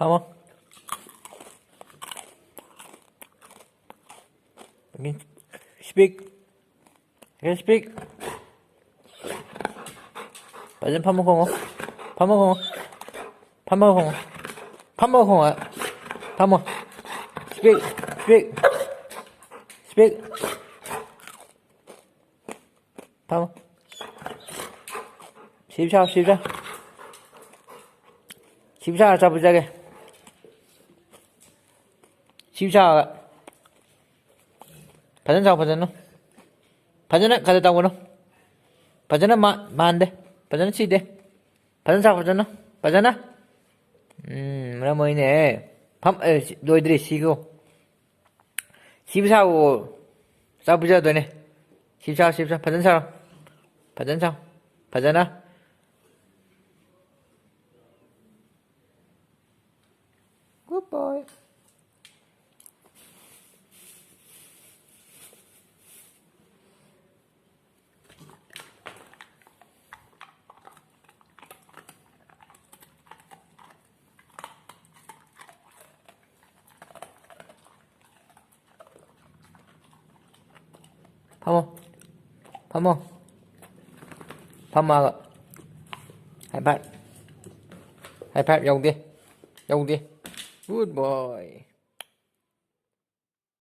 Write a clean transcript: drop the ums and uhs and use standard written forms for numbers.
밥 먹어. 여기 speak. 여기 speak. 빨리 밥 먹어. 밥 먹어. 밥 먹어. 밥 먹어. 밥 먹어. speak. speak. speak. 밥 먹어. 십사. 십사 잡으자게. 십사. 바전 가져다고 너. 바전은 마한데. 바전은 치대. 바전아. 뭐라 뭐이네. 너희들이 시고. 십사고 싸부자 되네. 십사. 바전아. Good boy. 밥 먹어. 하이파이브.用啲. Good boy.